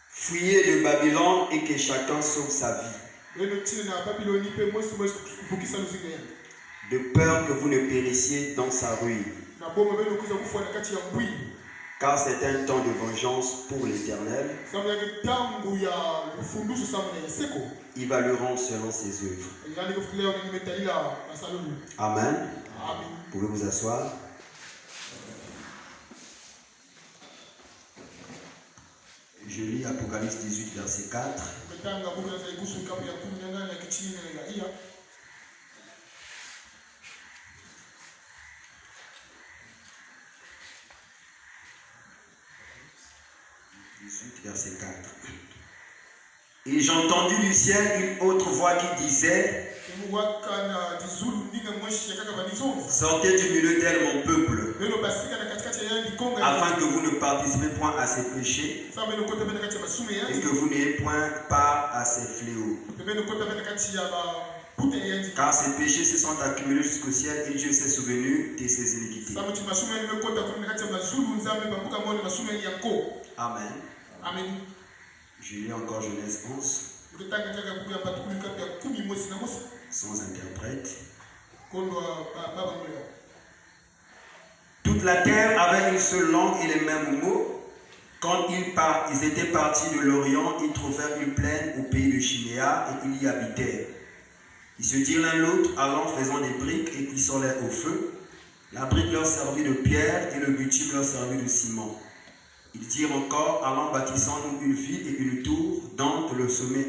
Fuyez de Babylone et que chacun sauve sa vie. De peur que vous ne périssiez dans sa ruine. Car c'est un temps de vengeance pour l'Éternel. Il va le rendre selon ses œuvres. Amen. Vous pouvez vous asseoir. Je lis Apocalypse 18, verset 4. Verset 4. Et j'ai entendu du ciel une autre voix qui disait: sortez du milieu d'elle, mon peuple, afin que vous ne participez point à ses péchés et que vous n'ayez point part à ses fléaux. Car ses péchés se sont accumulés jusqu'au ciel et Dieu s'est souvenu de ses iniquités. Amen. Amen. Je lis encore Genèse 11. Sans interprète. Toute la terre avait une seule langue et les mêmes mots. Quand ils étaient partis de l'Orient, ils trouvèrent une plaine au pays de Chiméa et ils y habitèrent. Ils se dirent l'un l'autre, allons faisant des briques et cuissons-les au feu. La brique leur servit de pierre et le bitume leur servit de ciment. Ils dirent encore, allons bâtissons-nous une ville et une tour dont le sommet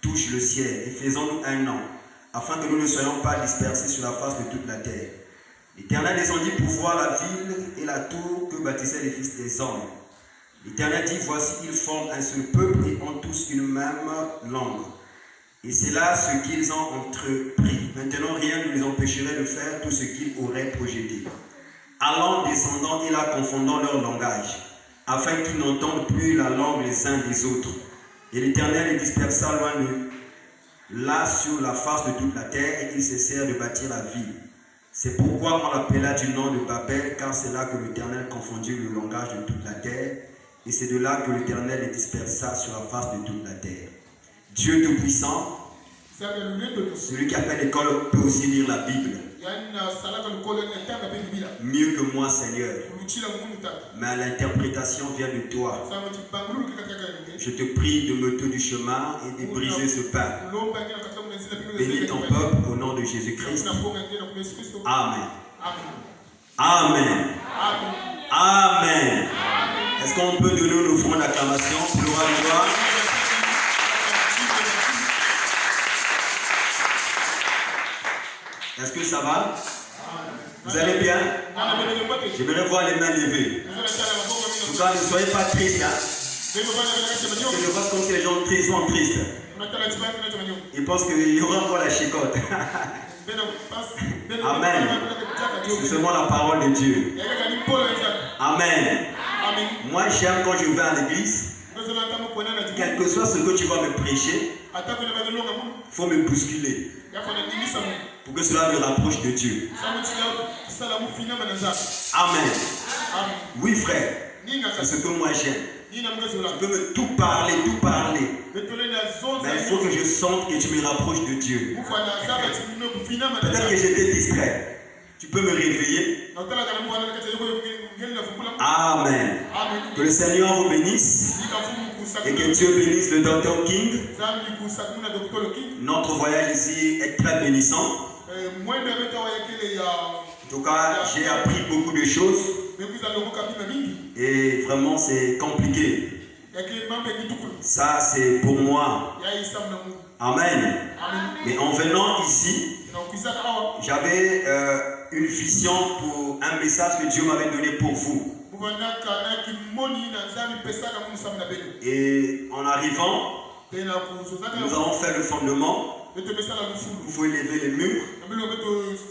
touche le ciel et faisons-nous un nom, afin que nous ne soyons pas dispersés sur la face de toute la terre. L'Éternel descendit pour voir la ville et la tour que bâtissaient les fils des hommes. L'Éternel dit, voici, ils forment un seul peuple et ont tous une même langue. Et c'est là ce qu'ils ont entrepris. Maintenant, rien ne les empêcherait de faire tout ce qu'ils auraient projeté. Allons, descendant et là confondant leur langage, afin qu'ils n'entendent plus la langue les uns des autres. Et l'Éternel les dispersa loin de là sur la face de toute la terre, et ils cessèrent de bâtir la ville. C'est pourquoi on l'appela du nom de Babel, car c'est là que l'Éternel confondit le langage de toute la terre, et c'est de là que l'Éternel les dispersa sur la face de toute la terre. Dieu Tout-Puissant, celui qui a fait l'école peut aussi lire la Bible. Mieux que moi, Seigneur. Mais l'interprétation vient de toi. Je te prie de me tenir du chemin et de briser ce pain. Bénis ton peuple au nom de Jésus-Christ. Amen. Amen. Amen. Est-ce qu'on peut donner une offrande d'acclamation pour le roi de gloire? Est-ce que ça va? Vous allez bien? J'aimerais voir les mains levées. En tout cas, ne soyez pas tristes. Je vois comme si les gens sont tristes. Ils pensent qu'il y aura encore la chicote. Amen. C'est seulement la parole de Dieu. Amen. Moi, j'aime quand je vais à l'église. Quel que soit ce que tu vas me prêcher, il faut me bousculer pour que cela me rapproche de Dieu. Amen. Oui, frère, c'est ce que moi j'aime. Tu peux me tout parler. Mais il faut que je sente que tu me rapproches de Dieu. Peut-être que j'étais distrait. Tu peux me réveiller. Amen. Que le Seigneur vous bénisse. Et que Dieu bénisse le Dr. King. Notre voyage ici est très bénissant. En tout cas, j'ai appris beaucoup de choses. Et vraiment, c'est compliqué. Ça, c'est pour moi. Amen. Mais en venant ici, j'avais une vision pour un message que Dieu m'avait donné pour vous. Et en arrivant, nous avons fait le fondement. Il faut élever les murs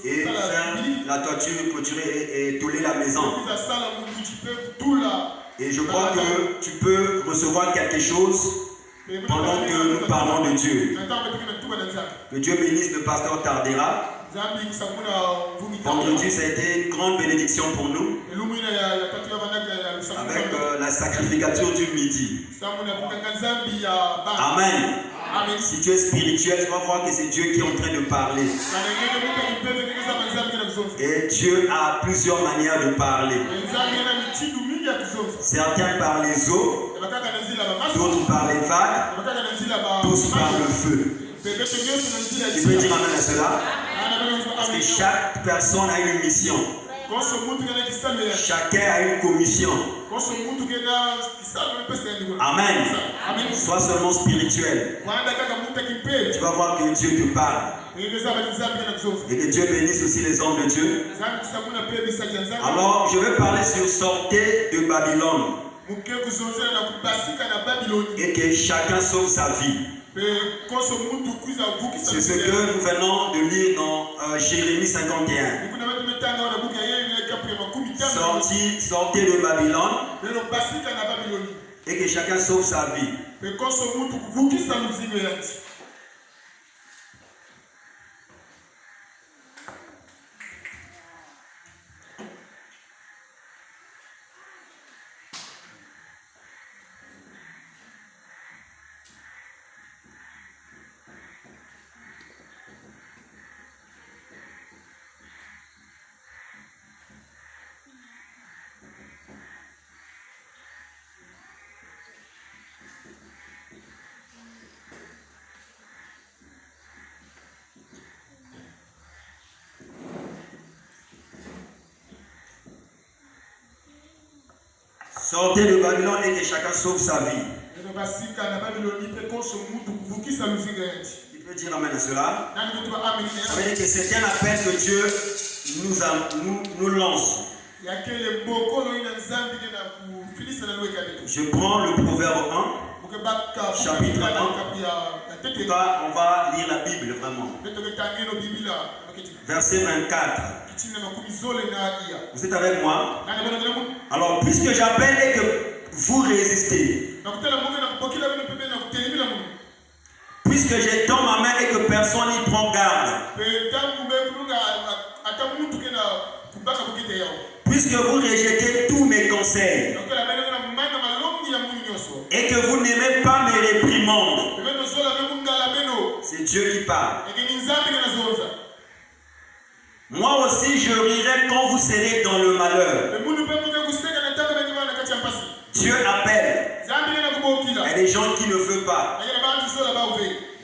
et faire la toiture, clôturer et toller la maison. Et je crois que tu peux recevoir quelque chose pendant que nous parlons de Dieu. Que Dieu bénisse le pasteur Tardera. Vendredi, ça a été une grande bénédiction pour nous. la sacrificature du midi. Amen. Si tu es spirituel, tu vas voir que c'est Dieu qui est en train de parler. Et Dieu a plusieurs manières de parler. Certains par les eaux, d'autres par les vagues, tous par le feu. Tu peux dire amen à cela? Parce que chaque personne a une mission. Chacun a une commission. Amen. Sois seulement spirituel. Tu vas voir que Dieu te parle. Et que Dieu bénisse aussi les hommes de Dieu. Alors, je vais parler sur sortez de Babylone. Et que chacun sauve sa vie. C'est ce que nous venons de lire dans Jérémie 51. Sortez de Babylone et que chacun sauve sa vie. Sortez de Babylone et que chacun sauve sa vie. Tu peux dire amen à cela? Ça veut dire que c'est un appel que Dieu nous lance. Je prends le Proverbe 1, chapitre 1. Là, on va lire la Bible vraiment. Verset 24. Vous êtes avec moi? Alors, puisque j'appelle et que vous résistez, puisque j'étends ma main et que personne n'y prend garde, puisque vous rejetez tous mes conseils et que vous n'aimez pas mes réprimandes, c'est Dieu qui parle. Moi aussi je rirai quand vous serez dans le malheur. Dieu appelle. Il y a des gens qui ne veulent pas.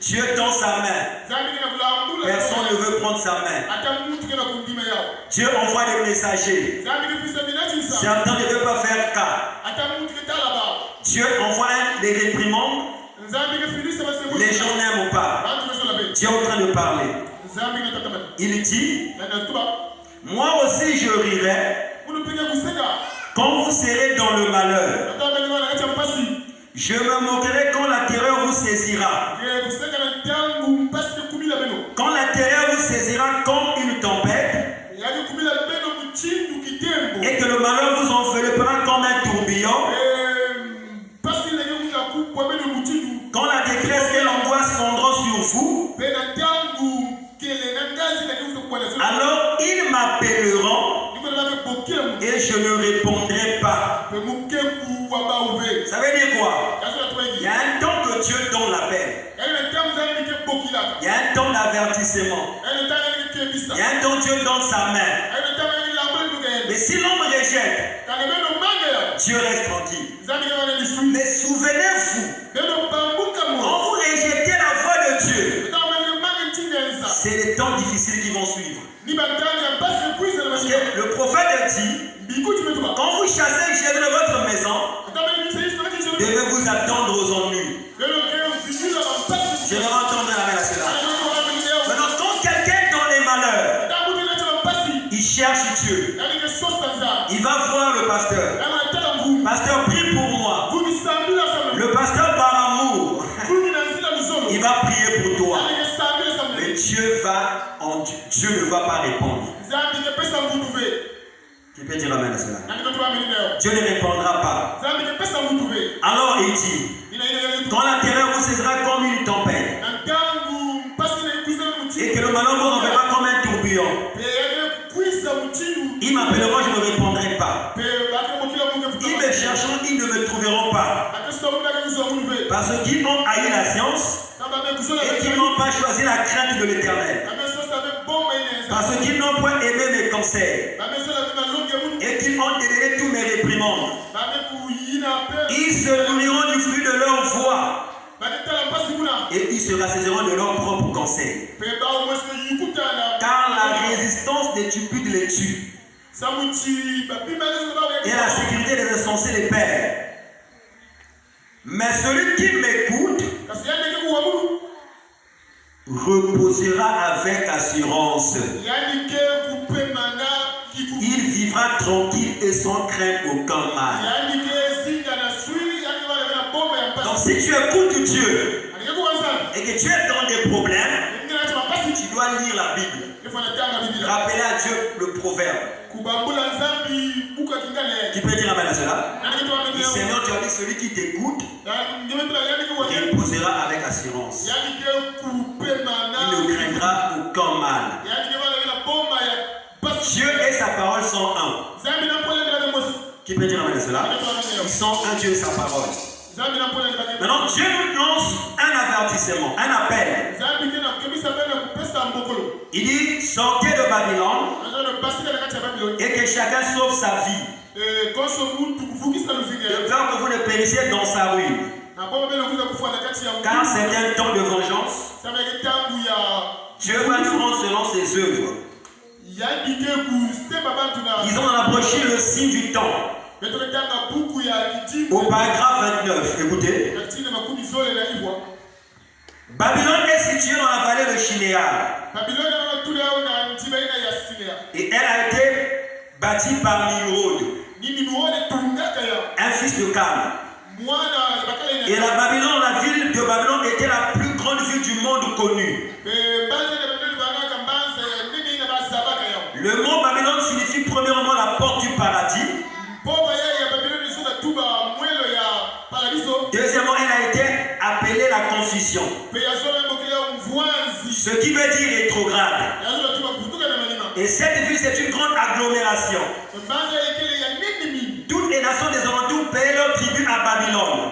Dieu tend sa main. Personne ne veut prendre sa main. Dieu envoie des messagers. Certains ne veulent pas faire cas. Dieu envoie des réprimandes. Les gens n'aiment pas. Dieu est en train de parler. Il dit, moi aussi je rirai quand vous serez dans le malheur. Je me moquerai quand la terreur vous saisira. Quand la terreur vous saisira comme une tempête et que le malheur vous enveloppera comme un tourbillon. Quand la détresse et l'angoisse fondront sur vous, alors ils m'appelleront et je ne répondrai pas. Ça veut dire quoi? Il y a un temps que Dieu donne l'appel. Il y a un temps d'avertissement. Il y a un temps que Dieu donne sa main. Mais si l'homme rejette, Dieu reste tranquille. Mais souvenez-vous, quand vous rejetez la voix de Dieu, c'est les temps difficiles qui vont suivre. Parce que le prophète dit, quand vous chassez Jésus de votre maison, devez vous attendre aux ennuis. Je vais entendre la main à cela. Maintenant, quand quelqu'un est dans les malheurs, il cherche Dieu. Il va voir le pasteur. Pasteur, prie pour moi. Le pasteur, par amour, il va prier pour toi. Mais Dieu ne va pas répondre. Tu peux dire amen à cela. Dieu ne répondra pas. Alors il dit, quand la terreur vous saisira comme une tempête et que le malheur vous enverra comme un tourbillon, ils m'appelleront, je ne répondrai pas. Ils me chercheront, ils ne me trouveront pas. Parce qu'ils ont haï la science et qu'ils n'ont pas choisi la crainte de l'Éternel. Parce qu'ils n'ont point aimé mes conseils et qu'ils ont dédaigné tous mes réprimandes. Ils se nourriront du fruit de leur voix et ils se rassasieront de leurs propres conseils. Car la résistance des tupides les tue et la sécurité des insensés les perd. Mais celui qui m'écoute reposera avec assurance. Il vivra tranquille et sans craindre aucun mal. Donc si tu écoutes Dieu et que tu es dans des problèmes, tu dois lire la Bible. Rappeler à Dieu le proverbe. Qui peut dire amen à cela? Le Seigneur, tu as dit, celui qui t'écoute reposera avec assurance. Il ne craindra aucun mal. Dieu et sa parole sont un. Qui peut dire amen à cela? Ils sont un, Dieu et sa parole. Maintenant, Dieu nous lance un avertissement, un appel. Il dit, sortez de Babylone et que chacun sauve sa vie. De peur que vous ne périssiez dans sa ruine. Car c'est un temps de vengeance. Dieu va nous rendre selon ses œuvres. Ils ont approché le signe du temps. Au paragraphe 29, écoutez. Babylone est située dans la vallée de Shinéar. Et elle a été bâtie par Nimrod, un fils de Cam. Et la Babylone, la ville de Babylone, était la plus grande ville du monde connue. Le mot Babylone signifie premièrement la porte du paradis. Deuxièmement, elle a été appelée la confusion. Ce qui veut dire rétrograde. Et cette ville, c'est une grande agglomération. Toutes les nations des alentours paient leur tribut à Babylone.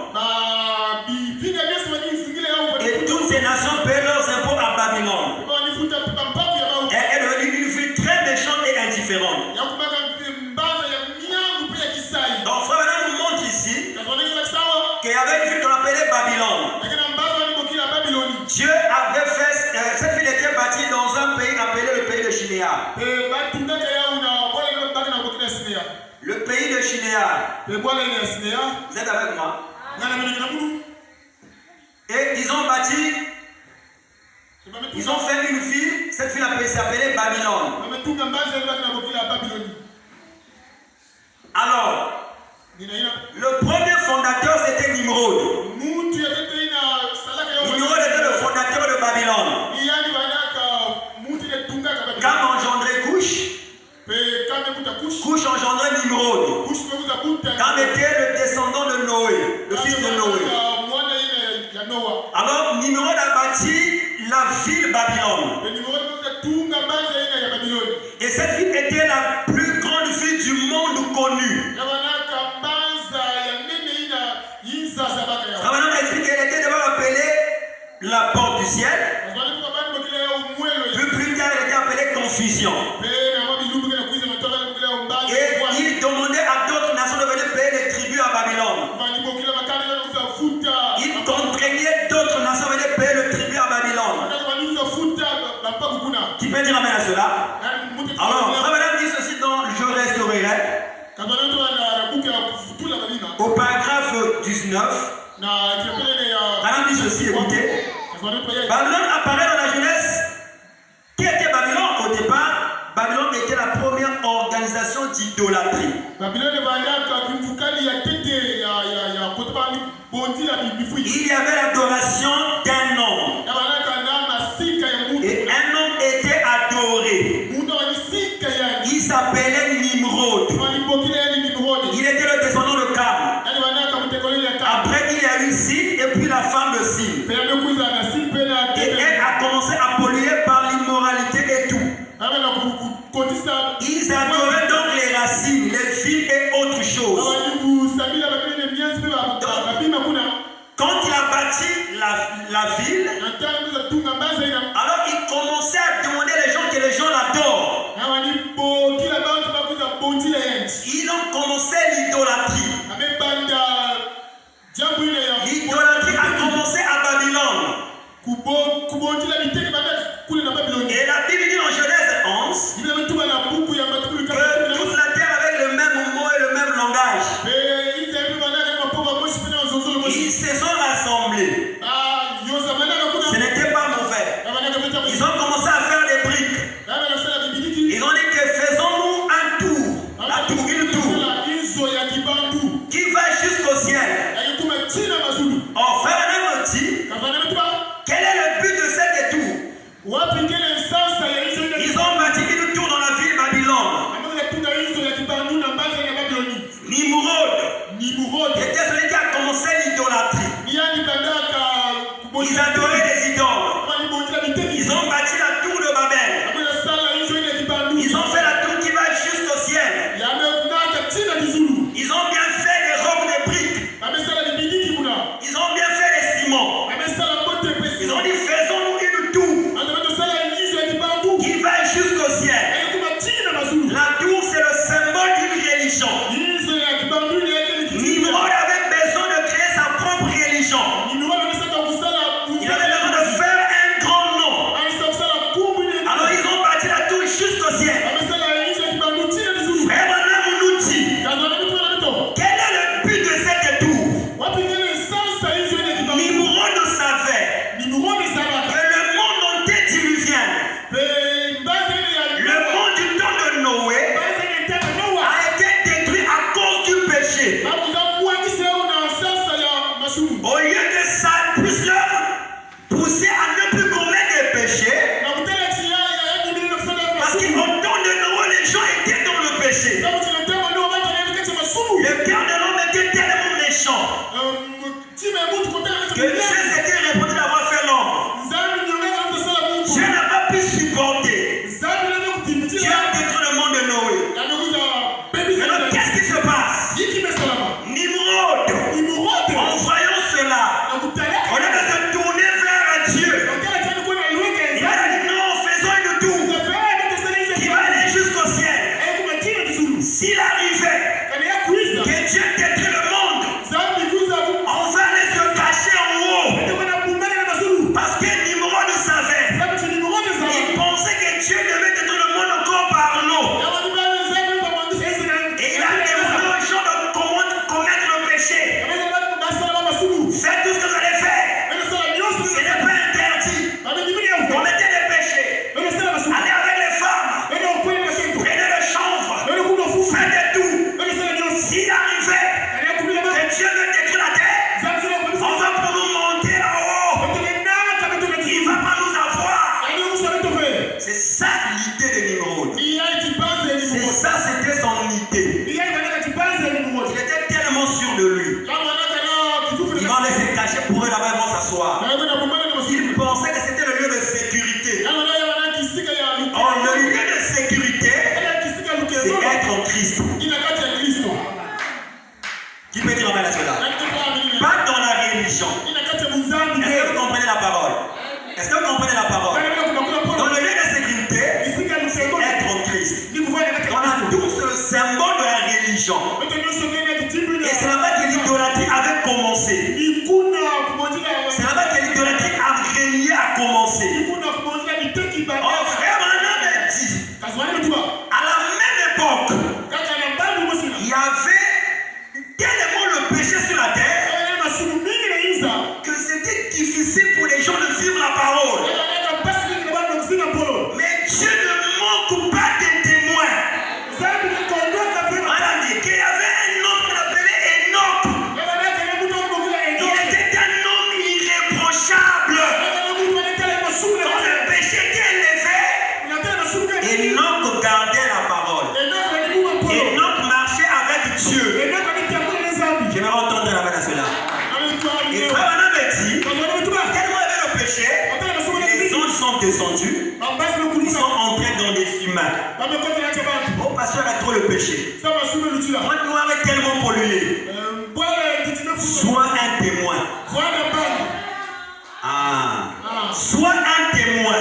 Et toutes ces nations paient leurs impôts à Babylone. Elle est devenue une ville très méchante et indifférente. Donc, frère, maintenant, nous montre ici qu'il y avait une ville qu'on appelait Babylone. Dieu avait fait, cette ville était bâtie dans un pays appelé le pays de Shinéar. Le pays de Shinéar. Vous êtes avec moi? Et ils ont bâti, ils ont fait une ville, cette ville s'appelait Babylone. Alors, le premier fondateur c'était Nimrod. Nimrod était le fondateur de Babylone. Cam engendrait Cush. Cush engendrait Nimrod. Cam était le descendant de Noé, le fils de Noé. Alors Nimrod a bâti la ville Babylone. Et cette ville était la plus grande ville du monde connue. Rabbana explique qu'elle était d'abord appelée la porte du ciel. Puis plus tard, elle était appelée confusion. Et il demandait à d'autres nations de venir payer les tribus à Babylone. Il contraignait d'autres nations de venir payer le tribut à Babylone. Qui peut dire amen à cela? Alors, Rabbana dit ceci dans Je restaurerai. Au paragraphe 19, Rabbana dit ceci, écoutez. Babylone apparaît dans la Genèse. Qui était Babylone au départ? Babylone était la première organisation d'idolâtrie. Il y avait l'adoration d'un homme. Et un homme était adoré. Il s'appelait Nimrod. Il était le descendant de Cam. Après, il y a eu Sin et puis la femme de Sin. Et elle a commencé à polluer par l'immoralité et tout. Ils adoraient donc les racines, les fils et autres choses. l'idolâtrie. L'idolâtrie a commencé à Babylone. Et la Bible dit en Genèse 11 que toute la terre avait le même mot et le même langage. Ils se sont rassemblés. Ce n'était pas mauvais. Ils ont commencé à faire des briques. Ils ont dit que faisons-nous un tour. Une tour qui va jusqu'au ciel. Oh, frère, on dit, quel est le but de cette tour? Ils ont bâti une tour dans la ville Babylone. Nimrod était celui qui a commencé l'idolâtrie. Ils adoraient les idoles. Ils ont bâti la tour de Babel. Ils ont fait la tour qui va jusqu'au ciel. Ils ont bien fait les robes de briques. Ils ont bien fait les ciments. Ils ont dit faisons-nous une tour qui va jusqu'au ciel. La tour c'est le symbole d'une religion. Nimrod avait besoin de créer sa propre religion. Il avait besoin de faire un grand nom. Alors ils ont bâti la tour jusqu'au ciel. Frère Branham nous dit, quel est le but de cette tour? Nimrod savait que le monde antédiluvien, le monde du temps de Noé, a été détruit à cause du péché. Au lieu que ça puisse leur pousser à ne plus commettre des péchés, parce qu'au temps de Noé, les gens étaient dans le péché. Le cœur de l'homme était tellement méchant que Dieu s'était répondu d'avoir fait l'homme. Dieu n'a pas pu supporter. Dieu a détruit le monde de Noé. Alors qu'est-ce qui se passe? Nimrod, en voyant cela, au lieu de se tourner vers Dieu, il a dit non, faisons une tour qui va aller jusqu'au ciel. S'il arrivait que Dieu détruit le monde, on va aller se cacher en haut. Parce que Nimrod savait, il pensait que Dieu devait détruire le monde encore par l'eau. Et il a demandé aux gens de commettre le péché. Faites tout ce que vous allez faire. Ce n'est pas interdit. Commettez des péchés. Allez avec les femmes. Prenez le chanvre. Faites tout. S'il arrivait que Dieu veut détruire la terre, on va pour nous monter là-haut. Il ne va pas nous avoir. C'est ça l'idée de Nimrod. C'est ça, c'était son idée. Il était tellement sûr de lui. Il va laisser cacher pour eux là-bas, ils vont s'asseoir. Il pensait que c'était le lieu de sécurité. Or, le lieu de sécurité, c'est être en Christ. Qui peut dire amen à cela? Pas dans la religion. Est-ce que vous comprenez la parole? Est-ce que vous comprenez la parole? Dans le lieu de sécurité, c'est être en Christ. Dans la tour, c'est le symbole de la religion. Et c'est là-bas que l'idolâtrie avait commencé. C'est là-bas que l'idolâtrie a régné, a commencé. Oh frère, Branham dit, à la même époque, il y avait tellement le péché sur la terre que c'était difficile pour les gens de vivre la parole. Mais Dieu ne manque pas de témoins. On a dit qu'il y avait un homme qu'on appelait Enoch. Il était un homme irréprochable. Quand le péché était élevé, Enoch gardait la parole. Enoch marchait avec Dieu. Je vais entendre la main à cela. Et frère Branham me dit, tellement il y avait le péché, les anges sont descendus, ils sont entrés dans des humains. Oh, pasteur a trop le péché. Notre noir est tellement pollué. Sois un témoin. Sois un témoin.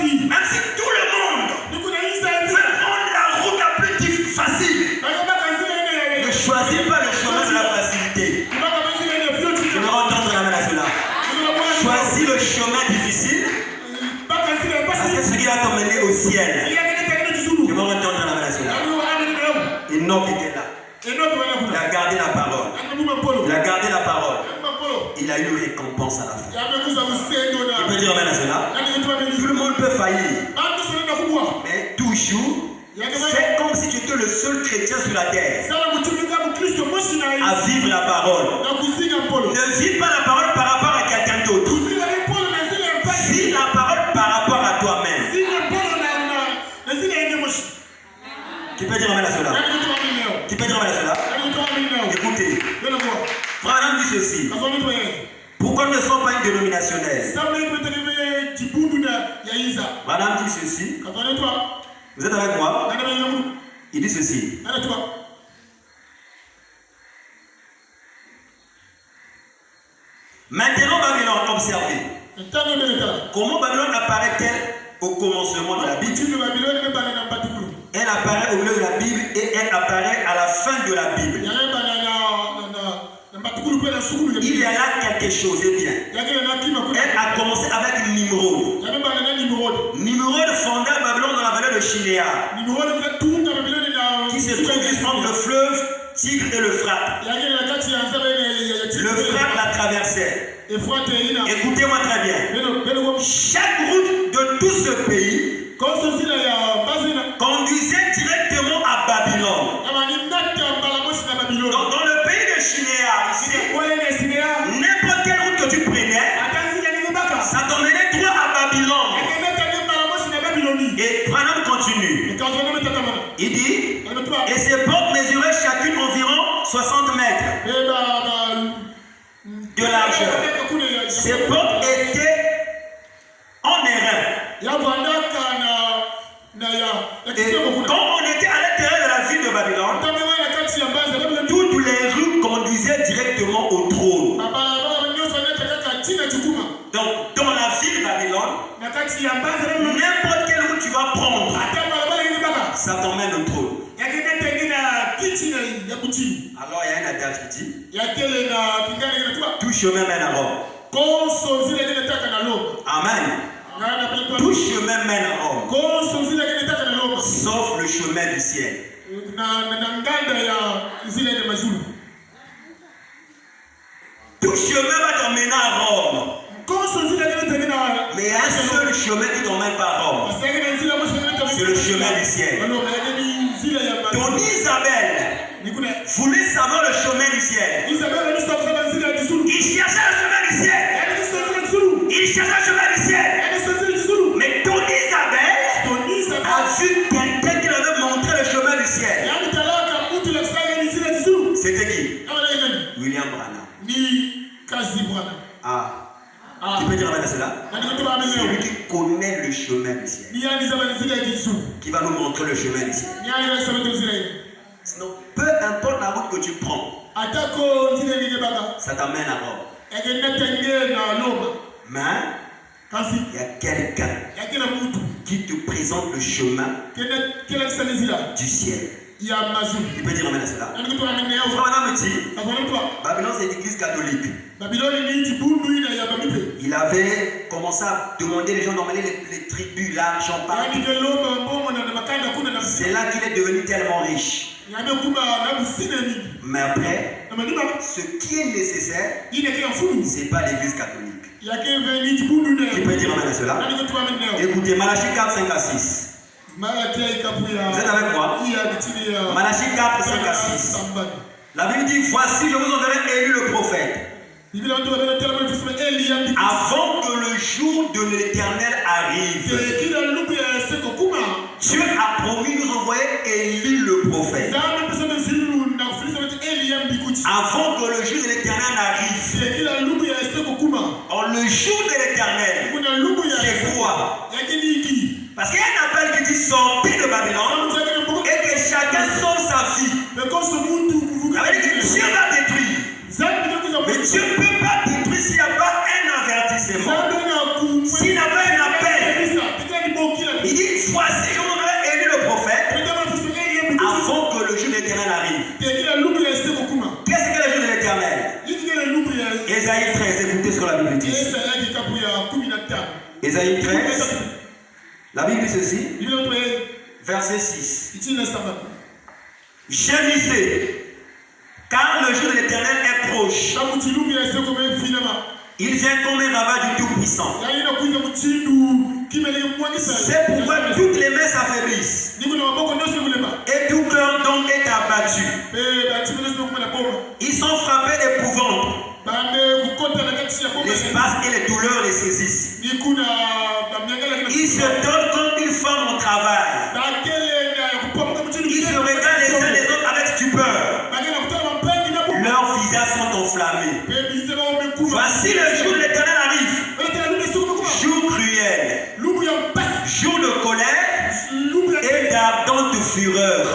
Même si tout le monde veut prendre la route la plus facile, ne Ne choisis pas le chemin de la facilité. Je vais entendre la main à cela. Choisis le chemin difficile. Parce que ce qui va t'emmener au ciel. Je vais entendre la main à cela. Enoch était là. Il a gardé la parole. Il a gardé la parole. Il a eu une récompense à la fin. Tu peux dire amen à cela? Tout le monde peut faillir. Mais toujours, c'est comme si tu étais le seul chrétien sur la terre à vivre la parole. Ne vis pas la parole par rapport à quelqu'un d'autre. Vis la parole par rapport à toi-même. Tu peux dire amen à cela? Tu peux dire amen à cela? Écoutez, Frère dit ceci. Pourquoi nous ne sommes pas une dénominationnelle? Madame dit ceci. Vous êtes avec moi? Il dit ceci. Maintenant, Babylone, observez. Comment Babylone apparaît-elle au commencement de la Bible? Elle apparaît au milieu de la Bible et elle apparaît à la fin de la Bible. Il y a là quelque chose, et bien. Elle a commencé avec Nimrod. Nimrod fonda Babylone dans la vallée de Shinéar, qui se trouve juste entre le fleuve Tigre et l'Euphrate. L'Euphrate la traversait. Écoutez-moi très bien. Chaque route de tout ce pays conduisait directement à Babylone. Donc, dans le pays de Shinéar, ici, n'importe quelle route que tu prenais, ça t'emmenait toi à Babylone. Et Branham continue. Il dit, et ces portes mesuraient chacune environ 60 mètres de largeur. Ces portes étaient en airain. Et quand on était à l'intérieur de la ville de Babylone, toutes les rues conduisaient directement au trône. Donc, dans la ville de Babylone, n'importe quelle route tu vas prendre, ça t'emmène au trône. Alors, il y a un adage qui dit, tout chemin mène à Rome. Amen. Tout chemin mène à Rome, sauf le chemin du ciel. Tout chemin va t'emmener à Rome. Mais il y a un seul chemin qui t'emmène pas à Rome. C'est le chemin du ciel. Ton Isabelle voulait savoir le chemin du ciel. Il cherchait le chemin du ciel. Il cherchait le chemin du ciel. Mais ton Isabelle a vu quelqu'un qui lui avait montré le chemin du ciel. C'était qui? William Branham. Ah. Tu peux dire amen à cela? C'est lui qui connaît le chemin du ciel, qui va nous montrer le chemin du ciel. Sinon, peu importe la route que tu prends, ça t'amène à Rome. Mais il y a quelqu'un qui te présente le chemin du ciel. Il peut dire amen à cela. Frère me dit, Babylone c'est l'église catholique. Il avait commencé à demander les gens d'emmener les tribus, l'argent partout. C'est là qu'il est devenu tellement riche. Mais après, ce qui est nécessaire, c'est pas l'église catholique. Qui peut dire amen à cela? Écoutez, Malachie 4, 5 à 6. Vous êtes avec moi? Malachie 4, 5 à 6. La Bible dit, voici je vous enverrai Élie le prophète, avant que le jour de l'Éternel arrive. Dieu a promis nous envoyer Élie le prophète, avant que le jour de l'Éternel arrive. Or le jour de l'Éternel, c'est quoi? Parce qu'il y a un appel qui dit sortez de Babylone et que chacun sauve sa vie. Ça veut dire que Dieu va détruire. Mais Dieu ne peut pas détruire s'il n'y a pas un avertissement. S'il n'y a pas un appel. Il dit voici je vous enverrai Élie le prophète avant que le jour de l'Éternel arrive. Qu'est-ce que le jour de l'Éternel? Ésaïe 13, écoutez ce que la Bible dit. Ésaïe 13, la Bible dit ceci, verset 6. Gémissez, car le jour de l'Éternel est proche. Il vient comme un ravage du Tout-Puissant. C'est pourquoi toutes les mains s'affaiblissent. Et tout cœur donc est abattu. Ils sont frappés d'épouvante. L'espace et les douleurs les saisissent. Ils se donnent comme une femme au travail. Ils se regardent les uns les autres avec stupeur. Leurs visages sont enflammés. Voici le jour de l'Éternel arrive. Jour cruel. Jour de colère et d'ardente fureur.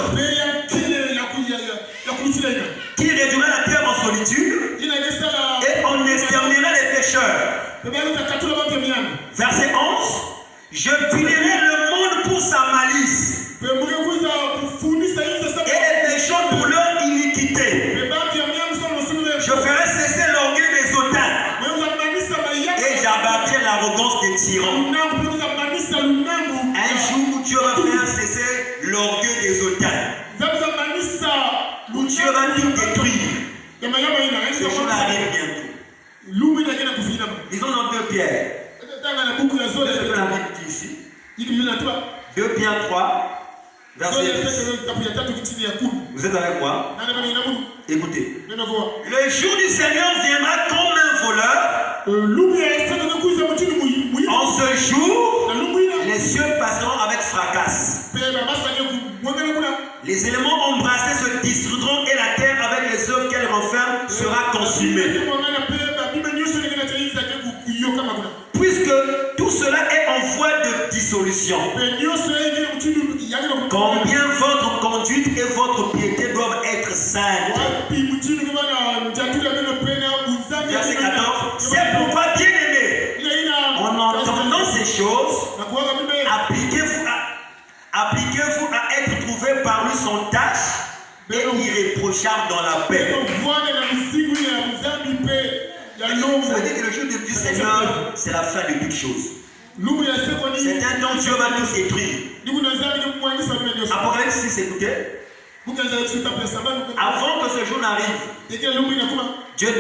Qui réduira la terre en solitude et on exterminera les pécheurs. Verset 11. Je punirai le monde pour sa malice et les pécheurs pour leur iniquité. Je ferai cesser l'orgueil des hautains et j'abattrai l'arrogance des tyrans. Un jour où tu auras fait cesser l'orgueil des hautains, où tu auras tout détruit. Ce jour arrive bientôt. Lisons dans 2 Pierre. Qu'est-ce que la Bible dit ici? 2 Pierre 3, verset 10. Vous êtes avec moi? Écoutez. Le jour du Seigneur viendra comme un voleur. En ce jour, les cieux passeront avec fracas. Les éléments embrassés se dissoudront et la terre avec les œuvres qu'elle renferme sera consumée. Puisque tout cela est en voie de dissolution, combien votre conduite et votre piété doivent être saintes. Verset 14. C'est pourquoi, bien-aimés, en entendant ces choses, appliquez-vous à être trouvés par lui sans tâche et irréprochable dans la paix. Ça veut dire que le jour du Seigneur, c'est la fin de toutes choses. C'est un temps où Dieu va tout détruire. Apocalypse 6, écoutez. Avant que ce jour n'arrive, Dieu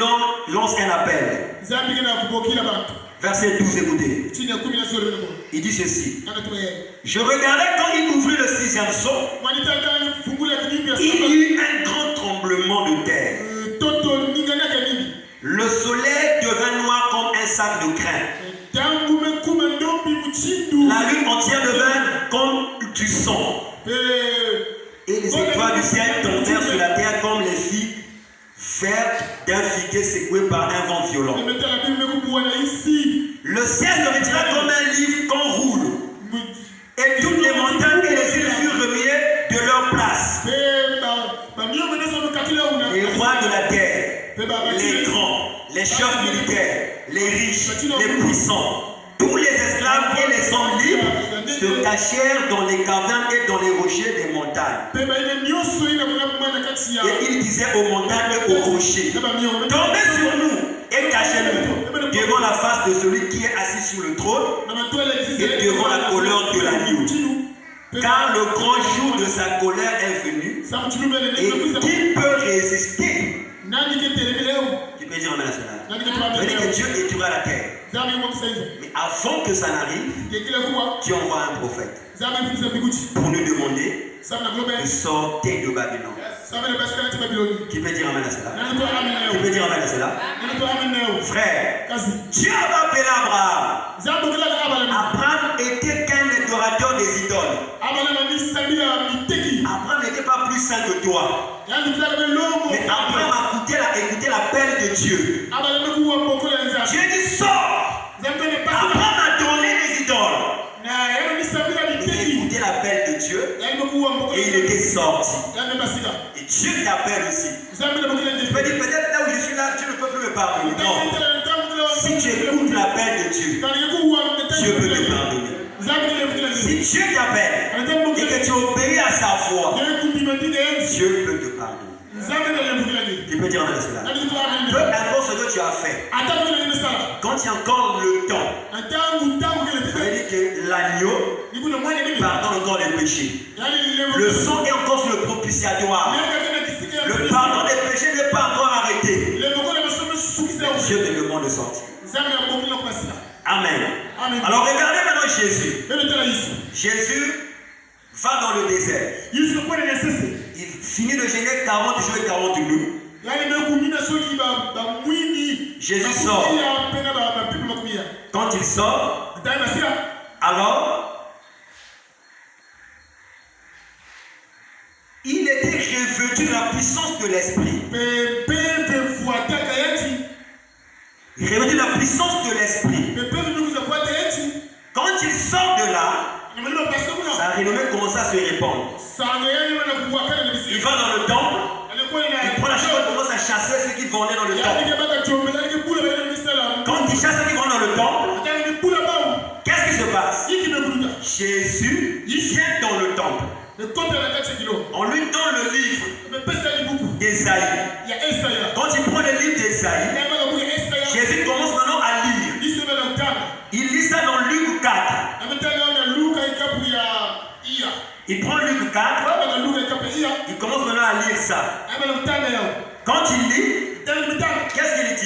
lance un appel. Verset 12, écoutez. Il dit ceci. Je regardais quand il ouvrit le 6e sceau. Il y eut un grand tremblement de terre. Le soleil devint noir comme un sac de crin. La lune entière devint comme du sang. Et les étoiles du ciel tombèrent sur la terre comme les figues vertes d'un figuier secoué par un vent violent. Le ciel se retira comme un livre qu'on roule. Et toutes les montagnes et les îles furent remuées de leur place. Les rois de la terre, les grands, les chefs militaires, les riches, les puissants, tous les esclaves et les hommes libres se cachèrent dans les cavernes et dans les rochers des montagnes. Et ils disaient aux montagnes et aux rochers, tombez sur nous et cachez-nous devant la face de celui qui est assis sur le trône et devant la colère de l'agneau. Car le grand jour de sa colère est venu et qui peut résister? Tu peux dire amen à cela. Ça veut dire que Dieu détruira la terre. Mais avant que ça n'arrive, Dieu envoie un prophète pour nous demander de sortir de Babylone. Qui peut dire amen à cela? Qui peut dire amen à cela? Frère, Dieu a appelé Abraham. Abraham était qu'un adorateur des idoles. Abraham n'était pas plus saint que toi. Mais Abraham a écouté l'appel de Dieu. Dieu dit sors. Abraham a donné les idoles. Il a écouté l'appel de Dieu et il était sorti. Et Dieu t'appelle aussi. Tu peux dire peut-être là où je suis là, tu ne peux plus me pardonner. Non. Si tu écoutes l'appel de Dieu, Dieu peut te pardonner. Si Dieu t'appelle et que tu obéis à sa voix, Dieu peut te pardonner. Tu peux dire amen à cela. Peu importe ce que tu as fait, quand il y a encore le temps, ça veut dire que l'agneau pardonne encore les péchés. Le sang est encore sur le propitiatoire. Le pardon des péchés n'est pas encore arrêté. Dieu te demande de sortir. Amen. Alors regardez maintenant Jésus. Jésus va dans le désert. Il finit de gêner 40 jours et 40 nuits. Jésus sort. Quand il sort, alors, il était revêtu de la puissance de l'esprit. Revêtu de la puissance de l'esprit. Quand il sort de là, sa renommée commence à se répandre. Il va dans le temple, il prend la chose et commence à chasser ceux qui vendaient dans le temple. Quand il chasse ceux qui vont dans le temple, qu'est-ce qui se passe? Jésus vient dans le temple. On lui donne le livre d'Ésaïe. Quand il prend le livre d'Ésaïe, Jésus commence maintenant à lire. Il lit ça dans Luc 4. Il prend Luc 4, il commence maintenant à lire ça. Quand il lit, qu'est-ce qu'il dit?